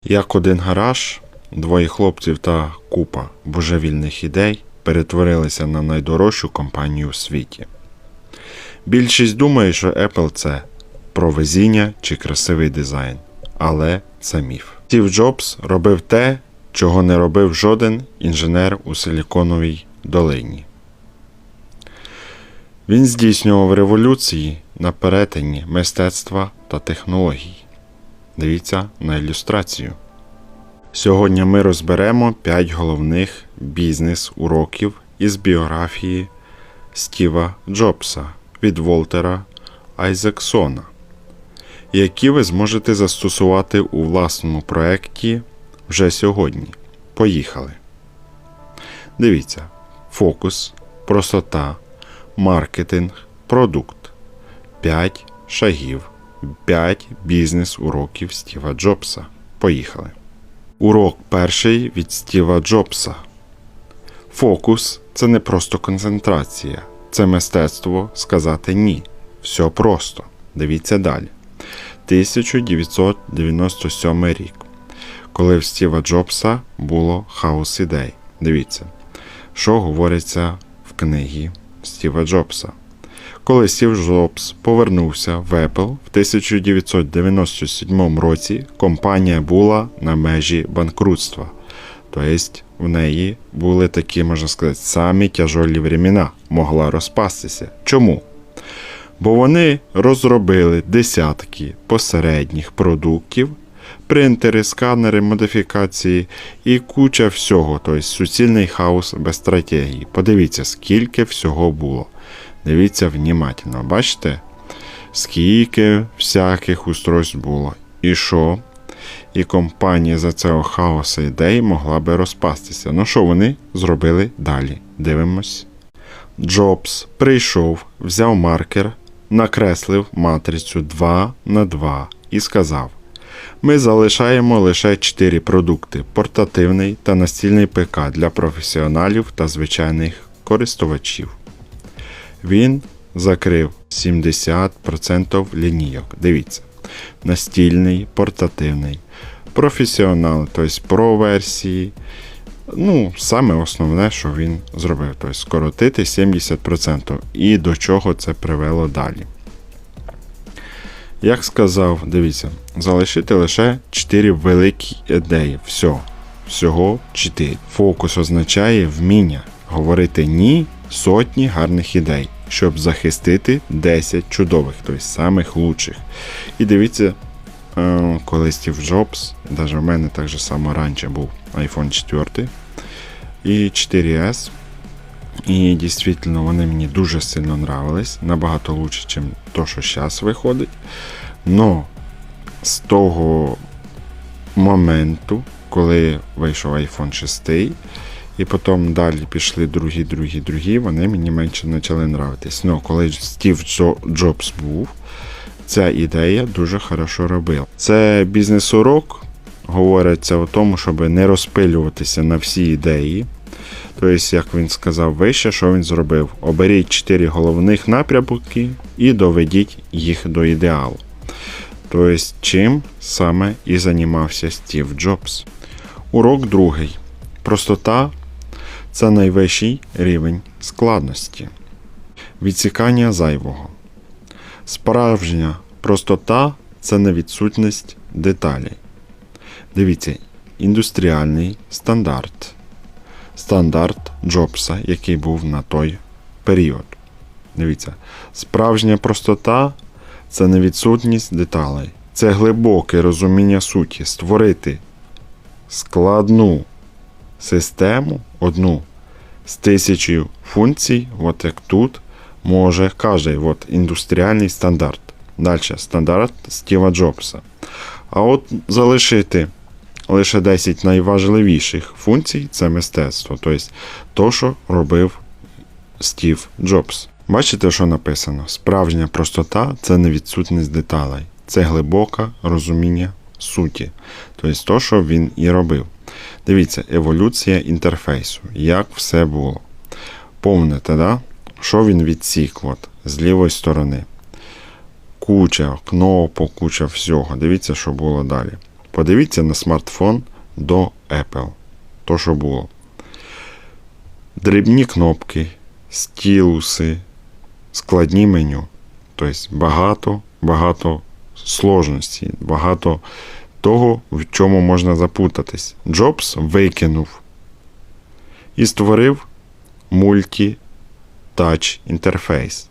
Як один гараж, двоє хлопців та купа божевільних ідей перетворилися на найдорожчу компанію у світі. Більшість думає, що Apple – це про везіння чи красивий дизайн, але це міф. Стів Джобс робив те, чого не робив жоден інженер у Силіконовій долині. Він здійснював революції на перетині мистецтва та технологій. Дивіться на ілюстрацію. Сьогодні ми розберемо 5 головних бізнес-уроків із біографії Стіва Джобса від Волтера Айзексона, які ви зможете застосувати у власному проєкті вже сьогодні. Поїхали! Дивіться. Фокус, простота, маркетинг, продукт. 5 шагів. 5 бізнес-уроків Стіва Джобса. Поїхали. Урок перший від Стіва Джобса. Фокус – це не просто концентрація. Це мистецтво сказати «ні». Все просто. Дивіться далі. 1997 рік. Коли в Стіва Джобса було хаос ідей. Дивіться, що говориться в книгі Стіва Джобса. Коли Стів Джобс повернувся в Apple в 1997 році, компанія була на межі банкрутства. Тобто в неї були такі, можна сказати, самі тяжолі времена, могла розпастися. Чому? Бо вони розробили десятки посередніх продуктів, принтери, сканери, модифікації і куча всього, тобто суцільний хаос без стратегії. Подивіться, скільки всього було. Дивіться внимательно, бачите? Скільки всяких устройств було. І що? І компанія за цього хаосу ідей могла би розпастися. Ну що вони зробили далі? Дивимось. Джобс прийшов, взяв маркер, накреслив матрицю 2 на 2 і сказав: ми залишаємо лише 4 продукти – портативний та настільний ПК для професіоналів та звичайних користувачів. Він закрив 70% лінійок. Дивіться. Настільний, портативний, професіонал, тобто про-версії. Ну, саме основне, що він зробив. Тобто скоротити 70%. І до чого це привело далі. Як сказав, дивіться, залишити лише 4 великі ідеї. Всього 4. Фокус означає вміння говорити «ні» сотні гарних ідей, щоб захистити 10 чудових, тобто самих лучших. І дивіться, коли Стів Джобс, навіть в мене так же само раніше був iPhone 4 і 4S, і дійсно вони мені дуже сильно нравились, набагато краще, ніж то, що зараз виходить. Но з того моменту, коли вийшов iPhone 6, і потім далі пішли другі, вони мені менше почали нравитись. Но коли Стів Джобс був, ця ідея дуже хорошо робила. Це бізнес-урок, говориться о тому, щоб не розпилюватися на всі ідеї. Тобто, як він сказав вище, що він зробив? Оберіть 4 головних напрямки і доведіть їх до ідеалу. Тобто, чим саме і займався Стів Джобс. Урок другий. Простота – це найвищий рівень складності. Відсікання зайвого. Справжня простота – це не відсутність деталей. Дивіться, індустріальний стандарт. Стандарт Джобса, який був на той період. Дивіться, справжня простота – це не відсутність деталей. Це глибоке розуміння суті. Створити складну систему, одну з 1000 функцій, от як тут, може кожен, от індустріальний стандарт. Далі, стандарт Стіва Джобса. А от залишити лише 10 найважливіших функцій – це мистецтво. Тобто, то, що робив Стів Джобс. Бачите, що написано? Справжня простота – це не відсутність деталей. Це глибоке розуміння суті. Тобто, то, що він і робив. Дивіться, еволюція інтерфейсу. Як все було. Помните, да? Що він відсік от, з лівої сторони. Куча кнопок, куча всього. Дивіться, що було далі. Подивіться на смартфон до Apple. То, що було. Дрібні кнопки, стілуси, складні меню. Тобто багато сложностей, багато того, в чому можна запутатись. Джобс викинув і створив мульті-тач інтерфейс.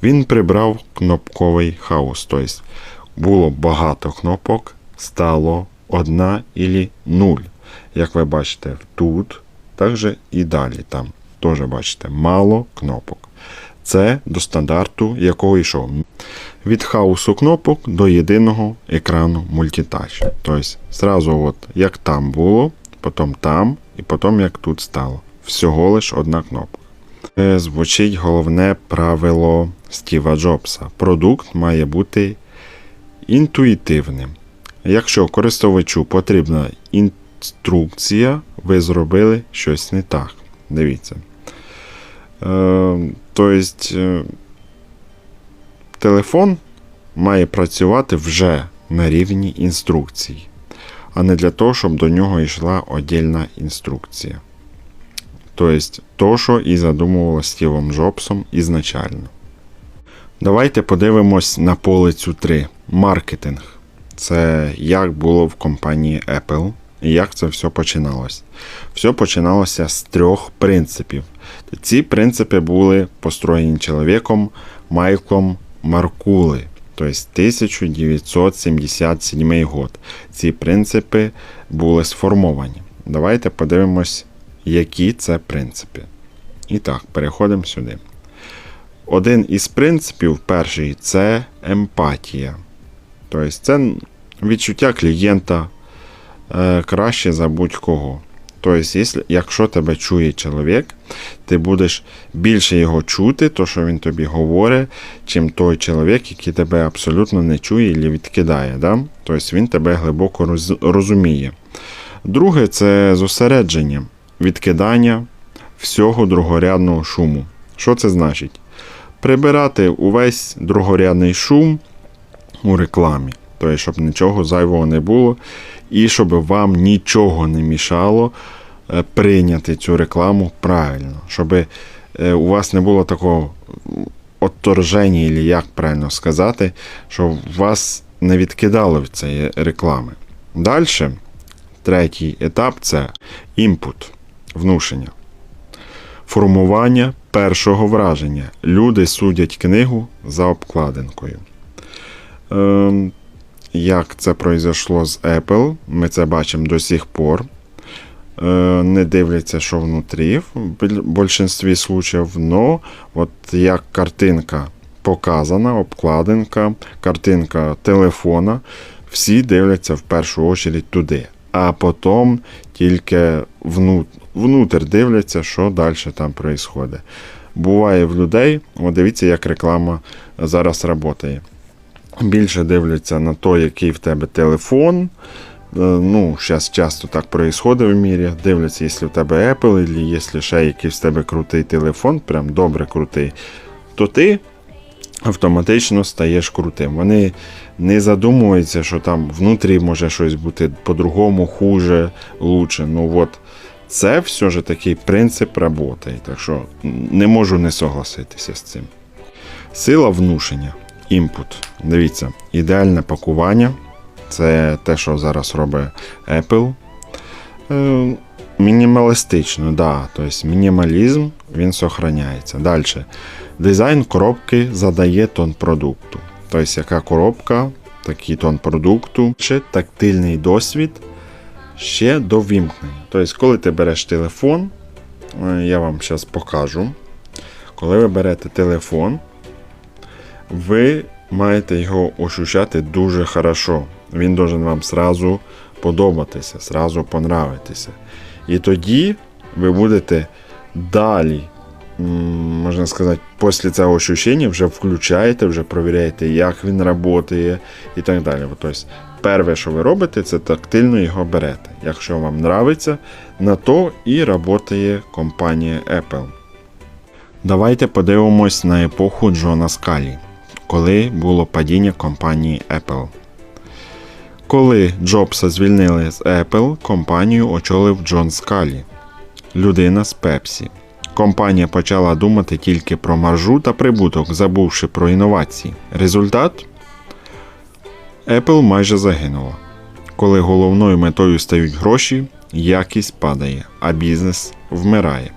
Він прибрав кнопковий хаос. Тобто було багато кнопок, стало 1 або 0. Як ви бачите тут, також і далі там. Теж бачите, мало кнопок. Це до стандарту, якого йшов. Від хаосу кнопок до єдиного екрану мультитач. Тобто, зразу от, як там було, потім там, і потім як тут стало. Всього лиш одна кнопка. Звучить головне правило Стіва Джобса. Продукт має бути інтуїтивним. Якщо користувачу потрібна інструкція, ви зробили щось не так. Дивіться. Тобто, телефон має працювати вже на рівні інструкцій, а не для того, щоб до нього йшла окрема інструкція. Тобто, то, що і задумувало Стівом Джобсом ізначально. Давайте подивимось на полицю 3. Маркетинг. Це як було в компанії Apple і як це все починалось. Все починалося з 3 принципів. Ці принципи були построєні чоловіком Майклом Маркули. Тобто 1977 год. Ці принципи були сформовані. Давайте подивимось, які це принципи. І так, переходимо сюди. Один із принципів, перший, це емпатія. Тобто це відчуття клієнта краще за будь-кого. Тобто, якщо тебе чує чоловік, ти будеш більше його чути, то, що він тобі говорить, чим той чоловік, який тебе абсолютно не чує або відкидає. Да? Тобто він тебе глибоко розуміє. Друге, це зосередження, відкидання всього другорядного шуму. Що це значить? Прибирати увесь другорядний шум у рекламі. Тобто, щоб нічого зайвого не було і щоб вам нічого не мішало прийняти цю рекламу правильно. Щоб у вас не було такого отторження, або як правильно сказати, щоб вас не відкидало від цієї реклами. Далі, третій етап – це імпут, внушення. Формування першого враження. Люди судять книгу за обкладинкою. Як це произошло з Apple, ми це бачимо до сих пор. Не дивляться, що внутрі, в більшості случаїв, но от як картинка показана, обкладинка, картинка телефона, всі дивляться в першу чергу туди. А потім тільки внутрь дивляться, що далі там відбувається. Буває в людей, от дивіться, як реклама зараз працює. Більше дивляться на те, який в тебе телефон. Зараз часто так відбувається в мірі. Дивляться, якщо в тебе Apple, або якщо ще якийсь в тебе крутий телефон, прям добре крутий, то ти автоматично стаєш крутим. Вони не задумуються, що там внутрі може щось бути по-другому, хуже, лучше. Це все ж такий принцип роботи. Так що не можу не согласитися з цим. Сила внушення. Імпут. Дивіться, ідеальне пакування. Це те, що зараз робить Apple. Мінімалістично, да. Тобто мінімалізм, він зберігається. Далі. Дизайн коробки задає тон продукту. Тобто, яка коробка, такий тон продукту. Ще тактильний досвід ще до вімкнення. Тобто, коли ти береш телефон, я вам зараз покажу. Коли ви берете телефон, ви маєте його ощущати дуже хорошо. Він должен вам сразу подобатися, сразу понравитися. І тоді ви будете далі, можна сказати, після цього ощущення вже включаєте, вже перевіряєте, як він працює і так далі. Тобто, перше, що ви робите, це тактильно його берете. Якщо вам подобається, на то і працює компанія Apple. Давайте подивимось на епоху Джона Скалі, коли було падіння компанії Apple. Коли Джобса звільнили з Apple, компанію очолив Джон Скалі, людина з Pepsi. Компанія почала думати тільки про маржу та прибуток, забувши про інновації. Результат? Apple майже загинула. Коли головною метою стають гроші, якість падає, а бізнес вмирає.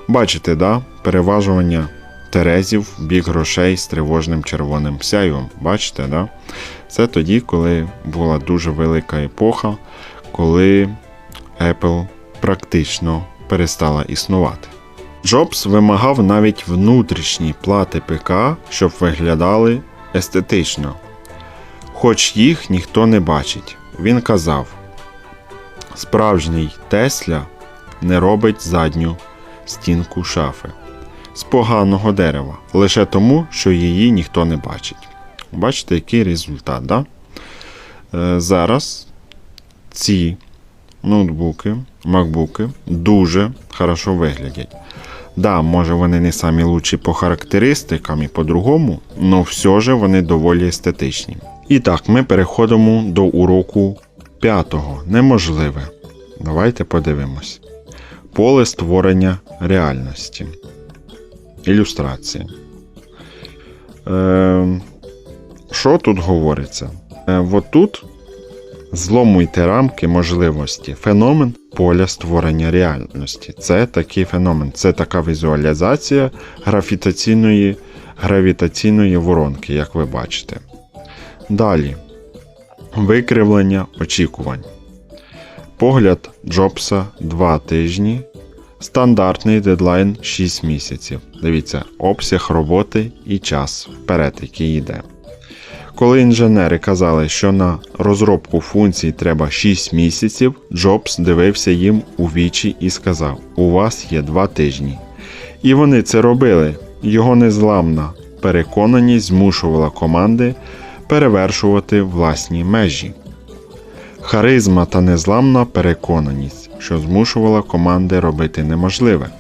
Бачите, да? Переважування терезів в бік грошей з тривожним червоним сяйвом. Бачите, да? Це тоді, коли була дуже велика епоха, коли Apple практично перестала існувати. Джобс вимагав навіть внутрішні плати ПК, щоб виглядали естетично. Хоч їх ніхто не бачить. Він казав: справжній Тесля не робить задню стінку шафи з поганого дерева, лише тому, що її ніхто не бачить. Бачите, який результат, да? Зараз ці ноутбуки, макбуки дуже хорошо виглядять. Да, може вони не самі лучші по характеристикам і по-другому, але все ж вони доволі естетичні. І так, ми переходимо до уроку 5-го. Неможливе. Давайте подивимось. Поле створення реальності. Ілюстрація. Що тут говориться? От тут зломуйте рамки можливості. Феномен поля створення реальності. Це такий феномен. Це така візуалізація гравітаційної воронки, як ви бачите. Далі. Викривлення очікувань. Погляд Джобса 2 тижні. Стандартний дедлайн 6 місяців. Дивіться, обсяг роботи і час вперед, який йде. Коли інженери казали, що на розробку функцій треба 6 місяців, Джобс дивився їм у вічі і сказав: у вас є 2 тижні. І вони це робили. Його незламна переконаність змушувала команди перевершувати власні межі. Харизма та незламна переконаність, що змушувала команди робити неможливе.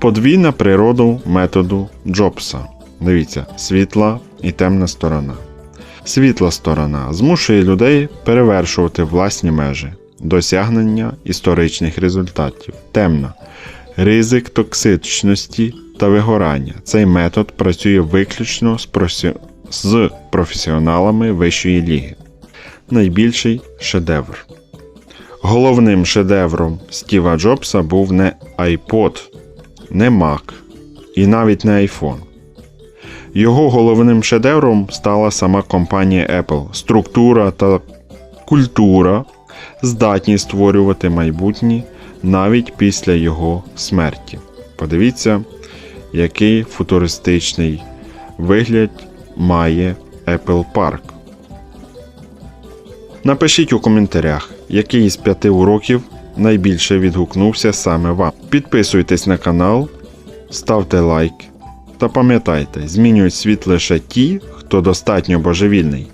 Подвійна природа методу Джобса. Дивіться, світла і темна сторона. Світла сторона змушує людей перевершувати власні межі, досягнення історичних результатів. Темна – ризик токсичності та вигорання. Цей метод працює виключно з професіоналами вищої ліги. Найбільший шедевр. Головним шедевром Стіва Джобса був не iPod, не Mac і навіть не iPhone. Його головним шедевром стала сама компанія Apple. Структура та культура здатні створювати майбутнє навіть після його смерті. Подивіться, який футуристичний вигляд має Apple Park. Напишіть у коментарях, який із 5 уроків найбільше відгукнувся саме вам. Підписуйтесь на канал, ставте лайк та пам'ятайте, змінюють світ лише ті, хто достатньо божевільний,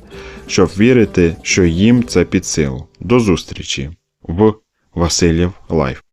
щоб вірити, що їм це під силу. До зустрічі в Васильєв Лайф.